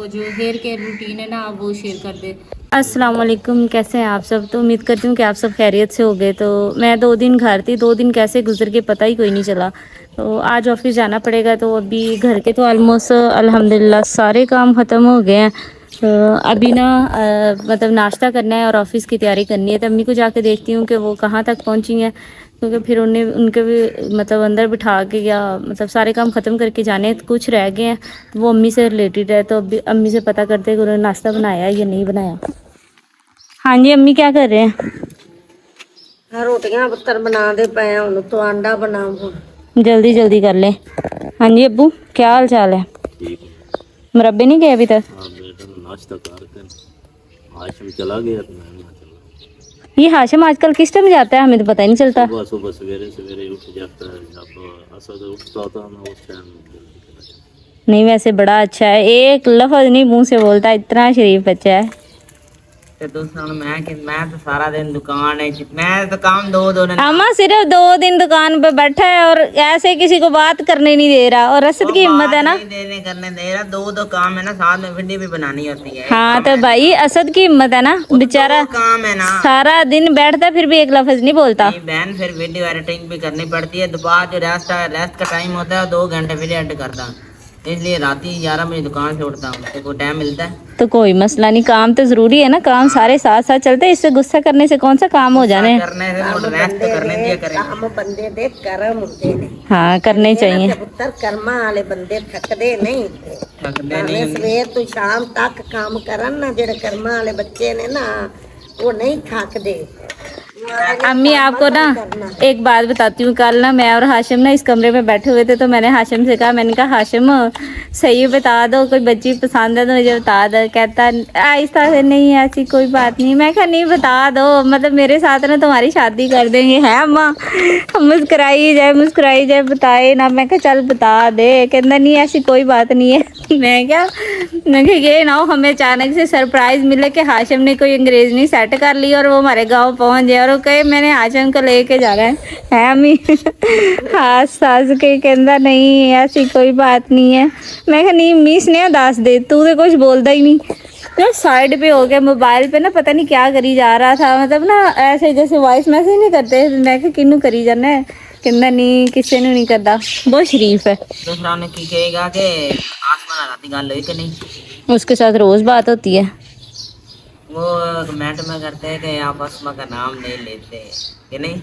जो hair care routine है ना आप वो शेयर कर दे। अस्सलाम वालेकुम, कैसे हैं आप सब। तो उम्मीद करती हूँ कि आप सब खैरियत से हो गए। तो मैं 2 दिन घर थी, 2 दिन कैसे गुजर के पता ही कोई नहीं चला। तो आज ऑफिस जाना पड़ेगा। तो अभी घर के तो ऑलमोस्ट अल्हम्दुलिल्लाह सारे काम ख़त्म हो गए हैं। तो अभी ना मतलब नाश्ता करना है और ऑफिस की तैयारी करनी है। तो अम्मी को जाके देखती हूँ कि वो कहाँ तक पहुँची हैं, क्योंकि फिर उन्हें उनके भी मतलब अंदर बिठा के या मतलब सारे काम ख़त्म करके जाने कुछ रह गए हैं। तो वो अम्मी से रिलेटेड है। तो अभी अम्मी से पता करते हैं कि उन्होंने नाश्ता बनाया या नहीं बनाया। हाँ जी अम्मी, क्या कर रहे हैं। रोटियां पुत्तर बना दे पे हूं तो अंडा बनाऊं। जल्दी जल्दी कर ले। हाँ जी अब्बू, क्या हाल चाल है। मुरब्बे नहीं गए अभी तक। हाँ बेटा नाश्ता करके हाशिम चला गया तो मैं ना चला। ये हाशिम आजकल किस टाइम जाता है, हमें तो पता ही नहीं चलता। सुबह सुबह सवेरे सवेरे उठ जाता है, जब असद उठता था ना उस टाइम जल्दी चला जाता। नहीं वैसे बड़ा अच्छा है, एक लफ्ज नहीं मुंह से बोलता, इतना शरीफ बच्चा है। ते दूसरा मैं तो सारा दिन दुकान है, मैं तो काम दो दिन अम्मा सिर्फ 2 दिन दुकान पे बैठा है और ऐसे किसी को बात करने नहीं दे रहा। और असद की हिम्मत है ना। नहीं देने करने दे रहा, दो काम है ना, साथ में भिंडी भी बनानी होती है। हाँ तो भाई असद की हिम्मत है ना, बेचारा काम है ना, सारा दिन बैठता फिर भी एक लफ्ज नहीं बोलता। नहीं बहन, फिर वीडियो एडिटिंग भी करनी पड़ती है। दोपहर जो रेस्ट का टाइम होता है 2 घंटे वीडियो एडिट करता, इसलिए रात ही 11 बजे दुकान से उठता हूँ। तो कोई टाइम मिलता है तो कोई मसला नहीं, काम तो जरूरी है ना, काम सारे साथ साथ चलते हैं। इससे गुस्सा करने से कौन सा काम हो जाने। करने से रेस्ट तो करने दिया करें। काम बंदे दे करम होते ने। हाँ करने चाहिए। पुत्तर कर्मा वाले बंदे थकदे नहीं। थकदे नहीं। सवेर तो शाम तक काम करन ना, जेड़े कर्मा वाले बच्चे ने ना वो नहीं थकदे। अम्मी आपको ना एक बात बताती हूँ। कल ना मैं और हाशिम ना इस कमरे में बैठे हुए थे, तो मैंने हाशिम से कहा, मैंने कहा हाशिम सही बता दो, कोई बच्ची पसंद है तो मुझे बता दो। कहता आहिस्ता से, नहीं ऐसी कोई बात नहीं। मैं कहा नहीं बता दो, मतलब मेरे साथ ना तुम्हारी शादी कर देंगे। है अम्मा, मुस्कुराई जाए बताए ना। मैं कहा चल बता दे। कहता नहीं ऐसी कोई बात नहीं है। मैं क्या, मैं कहा ये ना हो हमें अचानक से सरप्राइज मिले कि हाशिम ने कोई अंग्रेजनी सेट कर ली और वो हमारे गांव पहुंच जाए और वो कहे मैंने हाशिम को लेके जाना है अम्मी। हंस हंस के कहता नहीं ऐसी कोई बात नहीं है। मैं कहा नहीं मिस ने दस दे, तू तो कुछ बोलता ही नहीं। तो साइड पे हो गया, मोबाइल पे ना पता नहीं क्या करी जा रहा था, मतलब ना ऐसे जैसे वॉइस मैसेज नहीं करते। मैं कहा किन्नू करी जाना है, कहता नहीं किसी ने नहीं करता। बहुत शरीफ है। दूसरा ने की कहेगा कि आसमान राती गल हुई कि नहीं, उसके साथ रोज बात होती है। वो कमेंट में करते हैं कि आप आसमा का नाम नहीं लेते कि नहीं।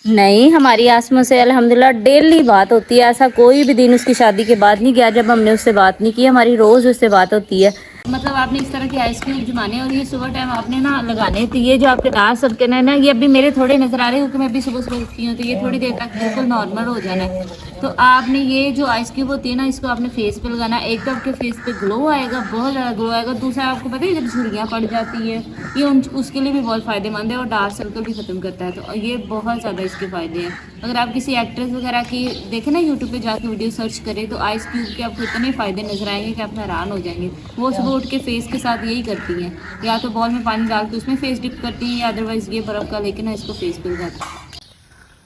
नहीं हमारी आसमा से अल्हम्दुलिल्लाह डेली बात होती है। ऐसा कोई भी दिन उसकी शादी के बाद नहीं गया जब हमने उससे बात नहीं की। हमारी रोज़ उससे बात होती है। मतलब आपने इस तरह के आइस क्यूब जमाने और ये सुबह टाइम आपने ना लगाने थे। ये जो आपके दांत सबके ना ये अभी मेरे थोड़े नज़र आ रहे हैं क्योंकि मैं अभी सुबह सुबह उठती हूँ, तो ये थोड़ी देर तक बिल्कुल नॉर्मल हो जाना है। तो आपने ये जो आइस क्यूब होती है ना, इसको आपने फेस पे लगाना। एक तो आपके फेस पे ग्लो आएगा, बहुत ज़्यादा ग्लो आएगा। दूसरा आपको पता है जब झुर्रियाँ पड़ जाती है ये उसके लिए भी बहुत फ़ायदेमंद है और डार्क सर्कल भी ख़त्म करता है। तो ये बहुत ज़्यादा इसके फ़ायदे हैं। अगर आप किसी एक्ट्रेस वगैरह की देखें ना, यूट्यूब पे जाके वीडियो सर्च करें तो आइस क्यूब के आपको इतने फ़ायदे नजर आएंगे कि आप हैरान हो जाएंगे। वो सुबह उठ के फेस के साथ यही करती हैं, या तो बॉल में पानी डाल के उसमें फेस डिप करती हैं, या अदरवाइज़ ये बर्फ़ का लेके ना इसको फेस पे लगाती हैं।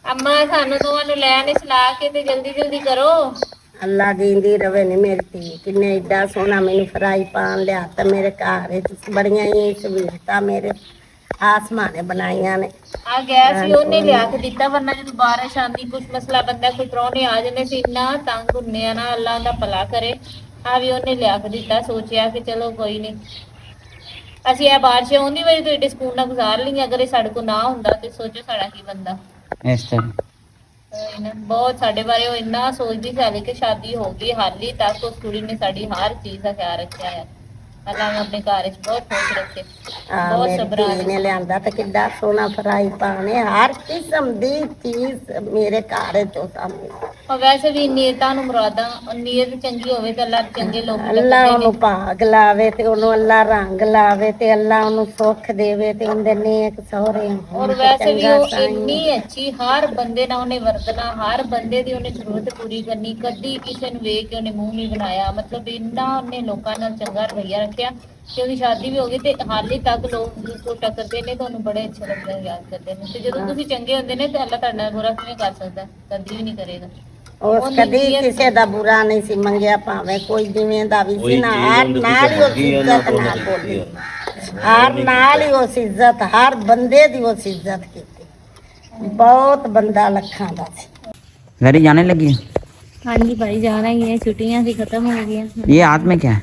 अम्मा सानू दोवां लैन सला के ते जल्दी जल्दी करो। अल्लाह जींदी रवे ने मेरी धी किन्ने एडा सोहना मैनू फ्राई पान लिया तो मेरे घर बड़ियां ही सहूलतां मेरे आसमां ने बनाइया ने। आ गैस ही ਉਹਨੇ ਲਿਆ ਕੇ ਦਿੱਤਾ, ਵਰਨਾ ਜਦੋਂ ਬਾਰਿਸ਼ ਆਂਦੀ ਕੁਝ ਮਸਲਾ ਬੰਦਾ ਕੋਈ ਪ੍ਰਾਹੁਣੇ ਆ ਜਾਂਦੇ ਸੀ ਇੰਨਾ ਤੰਗ ਹੁੰਨੇ ਆ ਨਾ, ਅੱਲਾ ਦਾ ਭਲਾ ਕਰੇ। ਆ ਵੀ ਉਹਨੇ ਲਿਆ ਕੇ ਦਿੱਤਾ, ਸੋਚਿਆ ਕਿ ਚਲੋ ਕੋਈ ਨਹੀਂ ਅਸੀਂ ਇਹ ਬਾਰਿਸ਼ ਆਉਂਦੀ ਵਜੇ ਤੋਂ ਏਡੇ ਸਕੂਨ ਨਾਲ ਗੁਜ਼ਾਰ ਲਈ। ਅਗਰ ਇਹ ਸਾਡੇ ਕੋਲ ਨਾ ਹੁੰਦਾ ਤੇ ਸੋਚੋ ਸਾਡਾ ਕੀ ਬੰਦਾ। ਇਸ ਤਰ੍ਹਾਂ ਬਹੁਤ ਸਾਡੇ ਬਾਰੇ ਉਹ ਇੰਨਾ ਸੋਚਦੀ ਸੀ, ਹਾਲੇ ਕਿ ਸ਼ਾਦੀ ਹੋ ਗਈ ਹਾਲੀ ਤੱਕ ਉਸ ਕੁੜੀ ਨੇ ਸਾਡੀ ਹਰ ਚੀਜ਼ ਦਾ ਖਿਆਲ ਰੱਖਿਆ ਹੈ। ਅੱਲਾ ਨੇ ਆਪਣੇ ਘਰ 'ਚ ਬਹੁਤ ਖੁਸ਼ ਰੱਖੇ, ਬਹੁਤ ਸਬਰਾਂ ने लिया तो कि सोना फ्राई पान है हर किस्म दी चीज मेरे घर चो सामने। और वैसे भी नीयतां नूं मुरादां, नीयत चंगी होवे ते अल्लाह चंगे लोग अल्लाह ओनू भाग लावे ते ओनू अल्लाह रंग लावे ते अल्लाह ओनू सुख देवे ते उनदे नेक सहुरे और वैसे भी वो इन्नी अच्छी हर बंदे नाल उन्हें वरतना, हर बंदे दी उन्हें जरूरत पूरी करनी, कदी किसी नूं वेख के उन्हें मुंह नहीं बनाया। मतलब इन्ना उन्हें लोकां नाल चंगा रवैया रखिया कि उहदी शादी भी हो गई ते हाले तक लोग उसको टकरदे ने ते उन्हें बड़े अच्छे लगदे याद करदे ने। ते जदों तुसीं चंगे हुंदे ने ते अल्लाह तुहाडे नाल बुरा किवें कर सकदा, कदी भी नहीं करेगा। ਉਸ ਕਦੀ ਕਿਸੇ ਦਾ ਬੁਰਾ ਨਹੀਂ ਸੀ ਮੰਗਿਆ, ਭਾਵੇਂ ਕੋਈ ਜਿਵੇਂ ਦਾ ਵੀ ਸੀ ਨਾ, ਹਰ ਨਾਲ ਹੀ ਉਸ ਇੱਜ਼ਤ ਨਾਲ ਬੋਲੀ, ਹਰ ਨਾਲ ਹੀ ਉਸ ਇੱਜ਼ਤ, ਹਰ ਬੰਦੇ ਦੀ ਉਸ ਇੱਜ਼ਤ ਕੀਤੀ। ਬਹੁਤ ਬੰਦਾ ਲੱਖਾਂ ਦਾ ਸੀ। घर जाने लगी? हाँ जी भाई जाना ही है, छुट्टियां भी खत्म हो गई हैं। ये हाथ में क्या है?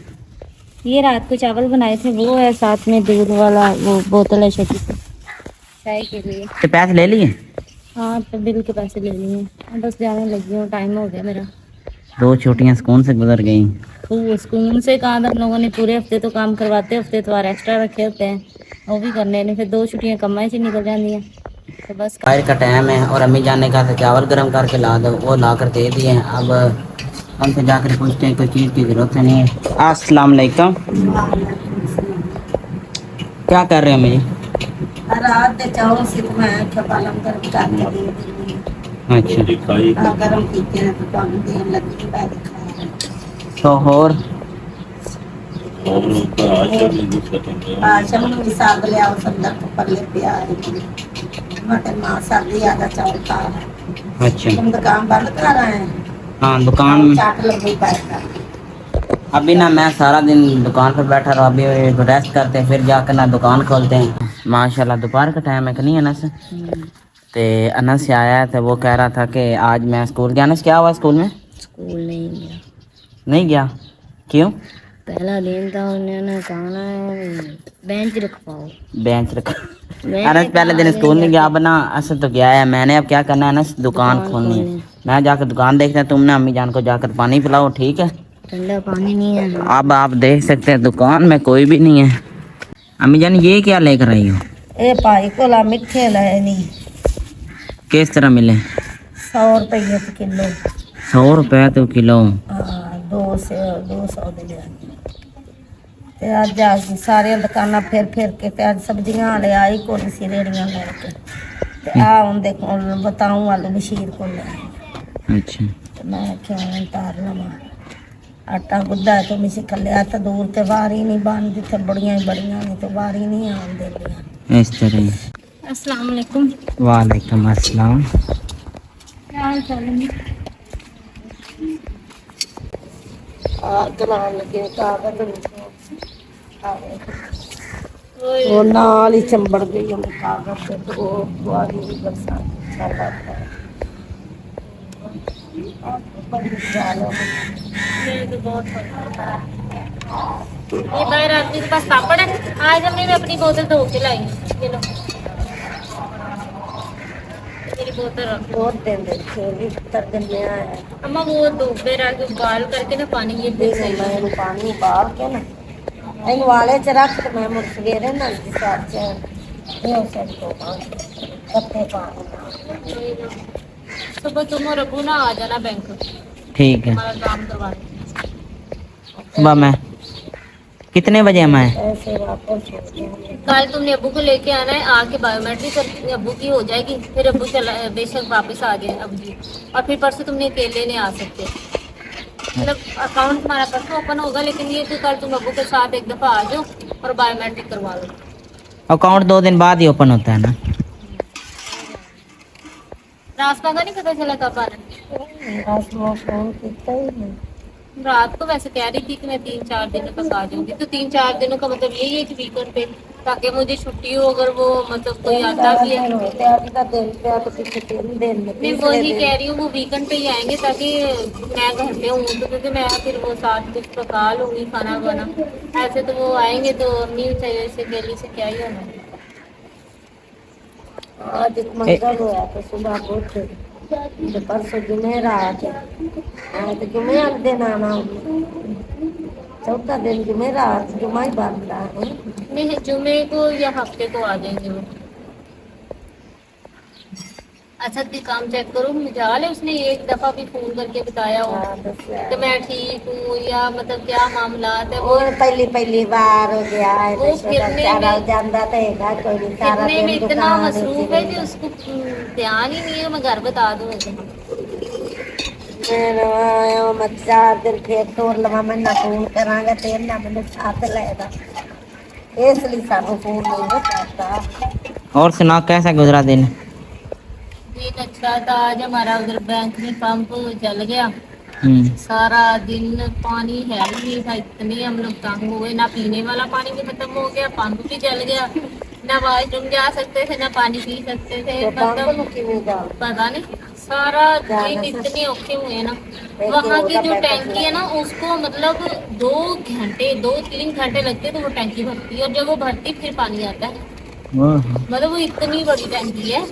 ये रात को चावल बनाए थे वो है, साथ में दूध वाला वो बोतल है छोटी सी चाय के लिए। तो पैसे ले लिए? हाँ तो बिल के पैसे ले लिए, बस जाने लगी हूँ, टाइम हो गया मेरा। 2 छुट्टियां सुकून से गुजर गई। तो स्कूल से कहा था हम लोगों ने, पूरे हफ्ते तो काम करवाते, हफ्ते तो एक्स्ट्रा रखे होते हैं, वो भी करने नहीं, फिर 2 छुट्टियां कमाई से निकल जाती हैं, तो बस। फायर का टाइम है और अम्मी जान ने कहा था चावल गर्म करके ला दो, वो ला कर दे दिए। अब हम तो जाकर पूछते हैं, कोई चीज़ की ज़रूरत नहीं है। अस्सलाम वालेकुम, क्या कर रहे हैं अम्मी? रात के चावल से तो मैं पालन करने लगी। अच्छा, खाई गरम कीते हैं तो पानी देने लगी, बैठ खाया। तो और और उनका आशा भी कुछ खत्म है। आशम ਨੂੰ ਵੀ ਸਾਗ ਲਿਆਓ, ਸੰਦਰ ਤੋਂ ਪੱਲੇ ਪਿਆ ਹੈ मटन मां सर्दी आधा चावल खा रहा है। अच्छा, तुम दुकान बंद कर रहे हैं? हाँ दुकान में चाट लगी बैठा। अभी ना मैं सारा दिन दुकान पर बैठा रहा, अभी रेस्ट करते हैं फिर जाकर ना दुकान खोलते हैं। माशाल्लाह दोपहर का टाइम है कि नहीं अनस? तो अनस से आया था, वो कह रहा था कि आज मैं स्कूल गया। अनस क्या हुआ स्कूल में? स्कूल नहीं गया, नहीं गया, क्यों? पहला दिन था, उन्होंने कहा है बेंच रखवाओ। बेंच रखा। अनस पहले दिन स्कूल नहीं गया, अब ना असद तो गया है। मैंने अब क्या करना है अनस, दुकान खोलनी है। मैं जाकर दुकान देखता है, तुमने अम्मी जान को जाकर पानी पिलाओ, ठीक है? ठंडा पानी नहीं है। अब आप देख सकते हैं दुकान में कोई भी नहीं है। अम्मी जान ये क्या लेकर आई हो? ए भाई कोला मिठे लए नहीं, किस तरह मिले? 100 रुपये किलो। 100 रुपये तो किलो। हाँ 200 दे दिया। ते अज आ सारे दुकाना फिर के ते अज सब्जियां वाले आई कोल सी रेड़ियां लेके, ते आ हुन देखो बताऊं आलू बशीर को ले। अच्छा, ते मैं क्या तार लवा आटा गुद्दा है तो मिसी कलिया तो दूर ते वारी नहीं बन, जिथे बड़ियां नहीं तो वारी नहीं आन दे रही। इस तरह। अस्सलाम वालेकुम। वालेकुम अस्सलाम। क्या हाल चाल है? गलान लगे कागज वो नाल ही चंबड़ गई उन्हें कागज से, तो वो बुआरी भी बरसात चला था। बड़ी ख्याल है। ये बाहर आदमी के पास पापड़ है, आज हमने मैं अपनी बोतल धो के लाई। ये लो मेरी बोतल रख। बहुत दिन खेली तरगने आया। अम्मा वो धूपे रख उबाल करके ना पानी ये भी सही है। मैं पानी उबाल के ना इन वाले च रख के मैं मुड़ सवेरे ना साथ च ये सब तो पत्ते पानी। सुबह तुम और अबू ना आ जाना बैंक, ठीक है। हमारा काम करवाने। सुबह मैं कितने बजे हम आए? ऐसे वापस हो गए। कल तुमने अबू को लेके आना है, आके बायोमेट्रिक अबू की हो जाएगी, फिर अबू चला बेशक वापस आ जाए अबू जी, और फिर परसों तुमने अकेले नहीं आ सकते। मतलब अकाउंट हमारा परसों ओपन होगा, लेकिन ये कि कल तुम अबू के साथ एक दफ़ा आ जाओ और बायोमेट्रिक करवा लो। अकाउंट 2 दिन बाद ही ओपन होता है ना? रास्ता का नहीं पता चला कब आना। फोन किया ही नहीं। रात को वैसे कह रही थी कि मैं 3-4 दिनों तक आ जाऊंगी, तो 3-4 दिनों का मतलब यही है कि वीकेंड पे, ताकि मुझे छुट्टी हो, अगर वो मतलब कोई आता भी है। मैं वही कह रही हूँ, वो वीकेंड पे ही आएंगे ताकि मैं घर पे हूँ, तो क्योंकि मैं फिर वो साथ कुछ पका लूँगी खाना वाना। ऐसे तो वो आएंगे तो अम्मी से दिल्ली से क्या ही होना। आज एक मंगल हुआ तो सुबह बहुत तो परसों जुमेरात है, तो जुमे वाले दिन आना, चौथा दिन जुमेरात, जुमा ही बनता है। नहीं जुमे को या हफ्ते को आ जाएंगे वो। अच्छा भी काम चेक करो, मिजाल है उसने एक दफा भी फोन करके बताया हो कि मैं ठीक हूँ या मतलब क्या मामला है वो। और पहली बार हो गया है वो चारा जानता तो है कोई नहीं, सारा फिरने में दिन इतना दुकान मसरूफ है कि उसको ध्यान ही नहीं है। मैं घर बता दूँ मैं 4 दिन फिर तोड़ लवा, मैं ना फोन करांगा तेल ना मैंने साथ लेगा, इसलिए सानू फोन नहीं करता। और सुना कैसा गुजरा दिन? दिन अच्छा था। आज हमारा उधर बैंक में पंप जल गया, सारा दिन पानी है ही नहीं था, इतने हम लोग तंग हो गए। ना पीने वाला पानी भी खत्म हो गया, पंप भी जल गया, ना वॉशरूम जा सकते थे, ना पानी पी सकते थे। मतलब पता नहीं, सारा दिन इतने औखे हुए ना। वहाँ की जो टैंकी है ना, उसको मतलब 2-3 घंटे लगते तो वो टैंकी भरती है, और जब वो भरती फिर पानी आता है। मतलब वो इतनी बड़ी टैंकी है।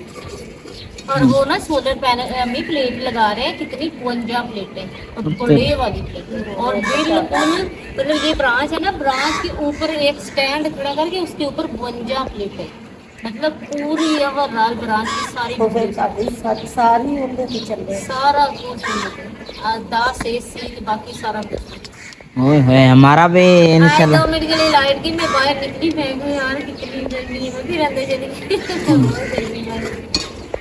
और वो ना सोलर पैनल अभी प्लेट लगा रहे हैं, कितनी 52 प्लेटें, और बड़े वाली प्लेट। और बिल्कुल मतलब ये ब्रांच है ना, ब्रांच के ऊपर एक स्टैंड खड़ा करके उसके ऊपर 52 प्लेटें, मतलब पूरी ओवरऑल ब्रांच की सारी सारी उनके चल रहे सारा कुछ 10 AC बाकी सारा कुछ। ओए होए हमारा भी आए इंशाल्लाह 2 मिनट के लिए लाइट की, मैं बाहर निकली, मैं कहा यार कितनी गर्मी है, फिर अंदर चली गई। बहुत गर्मी है।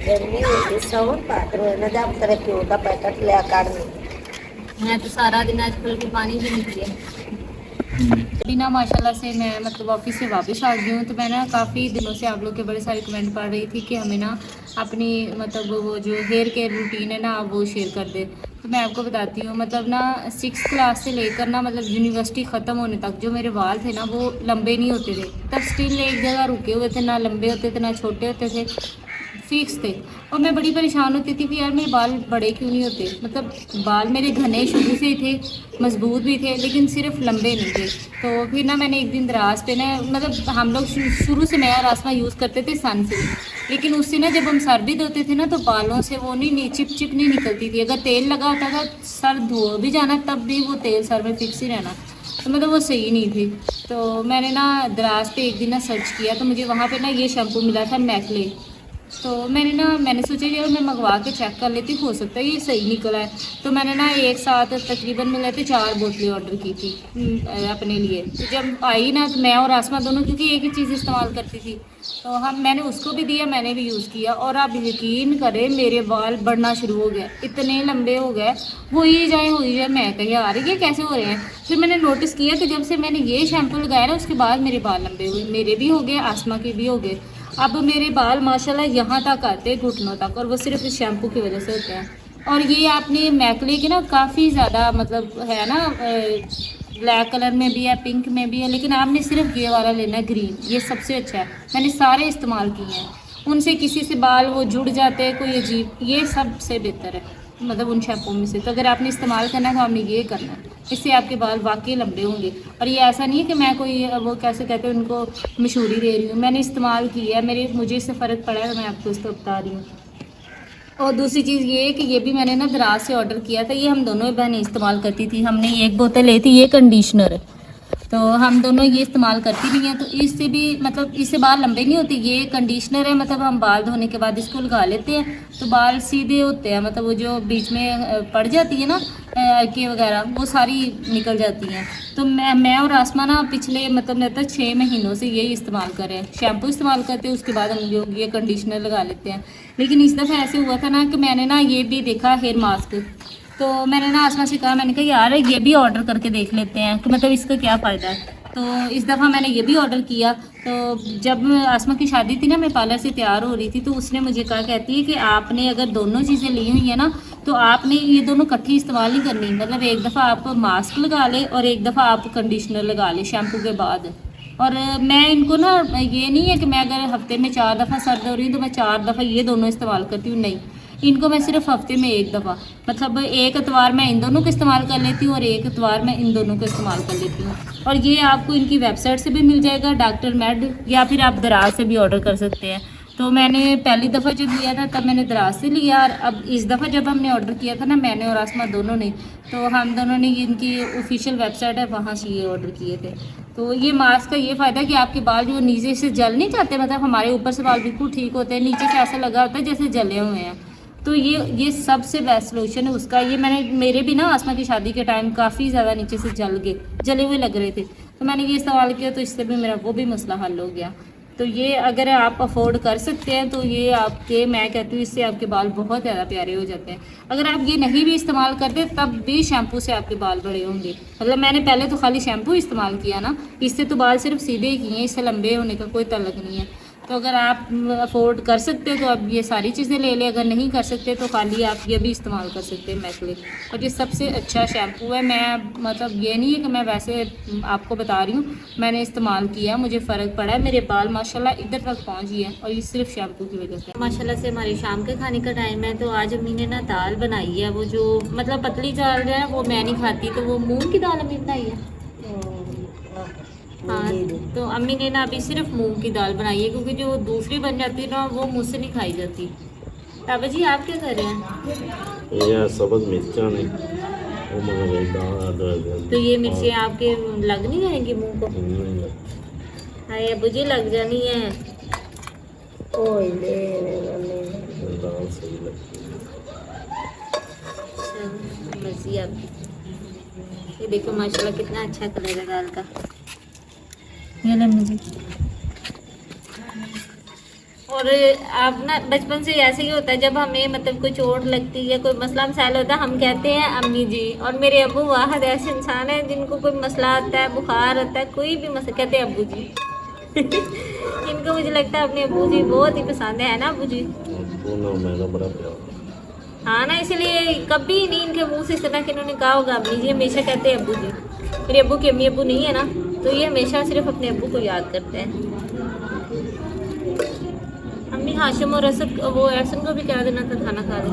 गर्मी होती सावन पात्र है ना, जब तरह के होता पैकेट ले आकार में। मैं तो सारा दिन आजकल के पानी भी निकले बिना। माशाल्लाह से मैं मतलब ऑफिस से वापस आ गई हूँ, तो मैं ना काफ़ी दिनों से आप लोग के बड़े सारे कमेंट पढ़ रही थी कि हमें ना अपनी मतलब वो जो हेयर केयर रूटीन है ना, आप वो शेयर कर दे। तो मैं आपको बताती हूँ, मतलब ना 6th क्लास से लेकर ना मतलब यूनिवर्सिटी ख़त्म होने तक जो मेरे बाल थे ना, वो लंबे नहीं होते थे। तब स्टिल एक जगह रुके हुए थे, ना लंबे होते थे ना छोटे होते थे, फिक्स थे। और मैं बड़ी परेशान होती थी कि यार मेरे बाल बड़े क्यों नहीं होते। मतलब बाल मेरे घने शुरू से ही थे, मजबूत भी थे, लेकिन सिर्फ लंबे नहीं थे। तो फिर ना मैंने एक दिन दराज पे ना, मतलब हम लोग शुरू से मैं और आसमा यूज़ करते थे सनसिल्क, लेकिन उससे ना जब हम सर भी धोते थे ना, तो बालों से वो नहीं चिप नहीं निकलती थी। अगर तेल लगा होता था, सर धो भी जाना, तब भी वो तेल सर में फिक्स ही रहना, तो मतलब वो सही नहीं थी। तो मैंने ना दराज पे एक दिन ना सर्च किया, तो मुझे वहाँ पे ना ये शैम्पू मिला था मैकले। तो मैंने सोचा यार मैं मंगवा के चेक कर लेती, हो सकता है ये सही निकला है। तो मैंने ना एक साथ तकरीबन मिले थे 4 बोतलें ऑर्डर की थी अपने लिए। तो जब आई ना, तो मैं और आसमा दोनों क्योंकि एक ही चीज़ इस्तेमाल करती थी, तो मैंने उसको भी दिया, मैंने भी यूज़ किया। और आप यकीन करें मेरे बाल बढ़ना शुरू हो गए, इतने लंबे हो गए, हो ही जाए। मैं कही यार ये कैसे हो रहे हैं। फिर मैंने नोटिस किया कि जब से मैंने ये शैम्पू लगाया ना, उसके बाद मेरे बाल लंबे हुए, मेरे भी हो गए, आसमा के भी हो गए। अब मेरे बाल माशाल्लाह यहाँ तक आते हैं, घुटनों तक, और वो सिर्फ इस शैम्पू की वजह से होते हैं। और ये आपने मैकले के ना काफ़ी ज़्यादा मतलब है ना, ब्लैक कलर में भी है, पिंक में भी है, लेकिन आपने सिर्फ ये वाला लेना है, ग्रीन। ये सबसे अच्छा है, मैंने सारे इस्तेमाल किए हैं। उनसे किसी से बाल वो जुड़ जाते हैं कोई अजीब, ये सबसे बेहतर है मतलब उन शैम्पू में से। तो अगर आपने इस्तेमाल करना है तो आपने ये करना है, इससे आपके बाल वाकई लंबे होंगे। और ये ऐसा नहीं है कि मैं कोई वो कैसे कहते हैं उनको मशहूरी दे रही हूँ, मैंने इस्तेमाल किया है, मुझे इससे फ़र्क पड़ा है, तो मैं आपको इसको बता रही हूँ। और दूसरी चीज़ ये है कि ये भी मैंने ना दराज से ऑर्डर किया था, ये हम दोनों बहनें इस्तेमाल करती थी। हमने एक बोतल ली थी, ये कंडीशनर है, तो हम दोनों ये इस्तेमाल करती भी हैं। तो इससे भी मतलब इससे बाल लंबे नहीं होते। ये कंडीशनर है, मतलब हम बाल धोने के बाद इसको लगा लेते हैं तो बाल सीधे होते हैं, मतलब वो जो बीच में पड़ जाती है ना के वगैरह, वो सारी निकल जाती हैं। तो मैं और आसमा ना पिछले मतलब 6 महीनों से यही इस्तेमाल कर रहे हैं। शैम्पू इस्तेमाल करते हैं, उसके बाद हम लोग ये कंडीशनर लगा लेते हैं। लेकिन इस दफ़ा ऐसे हुआ था ना कि मैंने ना ये भी देखा हेयर मास्क, तो मैंने ना आसमा से कहा, मैंने कहा यार ये भी ऑर्डर करके देख लेते हैं कि मतलब इसका क्या फ़ायदा है। तो इस दफ़ा मैंने ये भी ऑर्डर किया। तो जब आसमा की शादी थी ना, मैं पार्लर से तैयार हो रही थी, तो उसने मुझे कहा, कहती है कि आपने अगर दोनों चीज़ें ली हुई है ना, तो आपने ये दोनों इकट्ठी इस्तेमाल नहीं करनी। मतलब एक दफ़ा आप मास्क लगा लें और एक दफ़ा आप कंडीशनर लगा लें शैम्पू के बाद। और मैं इनको ना, ये नहीं है कि मैं अगर हफ्ते में 4 दफ़ा सर धो रही हूँ तो मैं 4 दफ़ा ये दोनों इस्तेमाल करती हूँ, नहीं। इनको मैं सिर्फ हफ्ते में 1 दफ़ा, मतलब एक इतवार मैं इन दोनों को इस्तेमाल कर लेती हूँ और एक इतवार मैं इन दोनों को इस्तेमाल कर लेती हूँ। और ये आपको इनकी वेबसाइट से भी मिल जाएगा, डॉक्टर मेड, या फिर आप दराज से भी ऑर्डर कर सकते हैं। तो मैंने पहली दफ़ा जब लिया था तब मैंने दराज से लिया, और अब इस दफ़ा जब हमने ऑर्डर किया था ना, मैंने और आसमा दोनों ने, तो हम दोनों ने इनकी ऑफिशियल वेबसाइट है वहाँ से ये ऑर्डर किए थे। तो ये मास्क का ये फ़ायदा है कि आपके बाल जो नीचे से जल नहीं जाते, मतलब हमारे ऊपर से बाल बिल्कुल ठीक होते हैं, नीचे से ऐसा लगा होता है जैसे जले हुए हैं। तो ये सबसे बेस्ट सोल्यूशन है उसका। ये मेरे भी ना आसमा की शादी के टाइम काफ़ी ज़्यादा नीचे से जले हुए लग रहे थे, तो मैंने ये इस्तेमाल किया, तो इससे भी मेरा वो भी मसला हल हो गया। तो ये अगर आप अफोर्ड कर सकते हैं तो ये आपके, मैं कहती हूँ इससे आपके बाल बहुत ज़्यादा प्यारे हो जाते हैं। अगर आप ये नहीं भी इस्तेमाल करते तब भी शैम्पू से आपके बाल बड़े होंगे। मतलब मैंने पहले तो खाली शैम्पू इस्तेमाल किया ना, इससे तो बाल सिर्फ सीधे ही किए हैं, इससे लंबे होने का कोई तल्लुक नहीं है। तो अगर आप अफोर्ड कर सकते तो आप ये सारी चीज़ें ले लें, अगर नहीं कर सकते तो खाली आप ये भी इस्तेमाल कर सकते हैं मैकलिक। और ये सबसे अच्छा शैम्पू है। मैं मतलब ये नहीं है कि मैं वैसे आपको बता रही हूँ, मैंने इस्तेमाल किया, मुझे फ़र्क पड़ा है, मेरे बाल माशाल्लाह इधर तक पहुँच गए हैं और ये सिर्फ शैम्पू की वजह से। माशाल्लाह से हमारे शाम के खाने का टाइम है, तो आज अम्मी ने ना दाल बनाई है, वो जो मतलब पतली दाल है वो मैं नहीं खाती, तो वो मूँग की दाल अम्मी बनाई है। हाँ, तो अम्मी ने ना अभी सिर्फ मूंग की दाल बनाई है, क्योंकि जो दूसरी बन जाती है ना वो मुझसे नहीं खाई जाती। पापा जी आप क्या कर रहे हैं? ये सब्ज मिर्चा ने वो मगर दाल तो ये मिर्चें आपके लग नहीं जाएंगी मुंह को? हाँ अबू जी लग जानी है। कोई ले दाल सही लगती अच्छा, मर्जी आपकी। ये देखो माशाल्लाह कितना अच्छा कलर है दाल का। ये ले मुझे। और आप ना बचपन से ऐसे ही होता है, जब हमें मतलब कोई चोट लगती है, कोई मसला मसाइल होता है, हम कहते हैं अम्मी जी। और मेरे अब्बू वाहद ऐसे इंसान है जिनको कोई मसला आता है, बुखार आता है, कोई भी मसला कहते हैं अब्बू जी। इनको मुझे लगता है अपने अब्बू जी बहुत ही पसंद है ना अब्बू जी? मेरा बड़ा प्यार। हाँ ना, इसलिए कभी नहीं इनके मुंह से सुना कि इन्होंने कहा होगा अम्मी जी, हमेशा कहते हैं अब्बू जी। मेरे अब्बू के अम्मी अब्बू नहीं है ना, तो ये हमेशा सिर्फ अपने अब्बू को याद करते हैं। अम्मी हाशिम और असद वो अहसन को भी कह देना था खाना खा ले।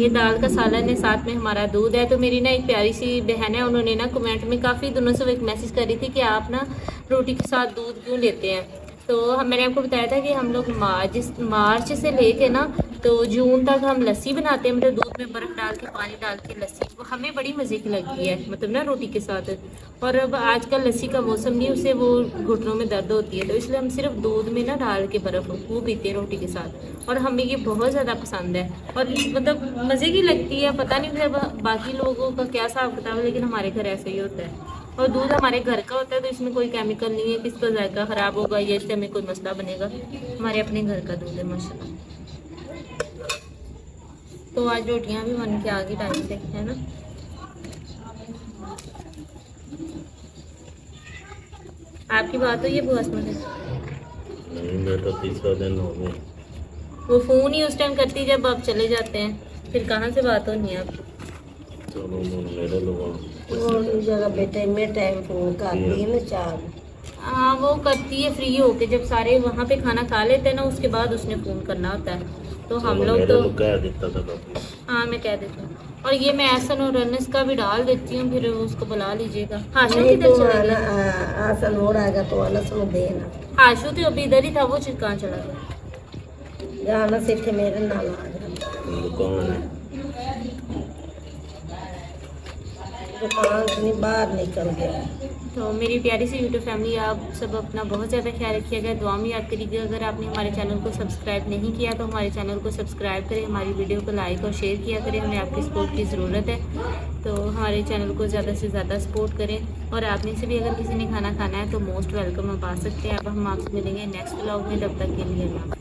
ये दाल का सालन है, साथ में हमारा दूध है। तो मेरी ना एक प्यारी सी बहन है, उन्होंने ना कमेंट में काफ़ी दिनों से वो एक मैसेज कर रही थी कि आप ना रोटी के साथ दूध क्यों लेते हैं। तो मैंने आपको बताया था कि हम लोग मार्च से लेके ना तो जून तक हम लस्सी बनाते हैं, मतलब दूध में बर्फ़ डाल के पानी डाल के लस्सी, वो हमें बड़ी मज़े की लगती है, मतलब ना रोटी के साथ। और अब आजकल लस्सी का मौसम नहीं, उससे वो घुटनों में दर्द होती है, तो इसलिए हम सिर्फ दूध में ना डाल के बर्फ़ वो पीते हैं रोटी के साथ। और हमें ये बहुत ज़्यादा पसंद है और मतलब मज़े की लगती है। पता नहीं फिर बाकी लोगों का क्या हिसाब किताब है, लेकिन हमारे घर ऐसा ही होता है। और दूध हमारे घर का होता है, तो इसमें कोई केमिकल नहीं है कि इसका जायका ख़राब होगा या इससे हमें कोई मसला बनेगा। हमारे अपने घर का दूध है माशाल्लाह। तो आज रोटियां भी बन के आ गई टाइम से, है ना? आपकी बात हुई है बुआ से? नहीं, बेटा तीसरा दिन हो गया। वो फ़ोन ही उस टाइम करती जब आप चले जाते हैं, फिर कहाँ से बात होनी है आपकी? चलो मेरे लोग वो जगह बेटे में टाइम फोन करती है ना चार। हाँ वो करती है फ्री होके, जब सारे वहाँ पे खाना खा लेते हैं ना उसके बाद उसने फ़ोन करना होता है। तो हम लोग तो कह देता था बाकी। हाँ मैं कह देती हूँ। और ये मैं एहसन और रनस का भी डाल देती हूँ, फिर उसको बुला लीजिएगा। हाशू नहीं किधर तो चला गया? आसन हो रहेगा तो अनस में देना। हाशू तो अभी इधर ही था, वो कहाँ चला गया? जाना सिर्फ मेरे नाल आ जाना। दुकान है, दुकान से बाहर निकल गया। तो मेरी प्यारी सी यूट्यूब फैमिली, आप सब अपना बहुत ज़्यादा ख्याल रखिएगा, दुआ में याद करिएगा। अगर आपने हमारे चैनल को सब्सक्राइब नहीं किया तो हमारे चैनल को सब्सक्राइब करें, हमारी वीडियो को लाइक और शेयर किया करें, हमें आपकी सपोर्ट की ज़रूरत है। तो हमारे चैनल को ज़्यादा से ज़्यादा सपोर्ट करें। और आप में से भी अगर किसी ने खाना खाना है तो मोस्ट वेलकम आप आ सकते हैं। अब हम आपसे मिलेंगे नेक्स्ट व्लॉग में, तब तक के लिए अल्लाह।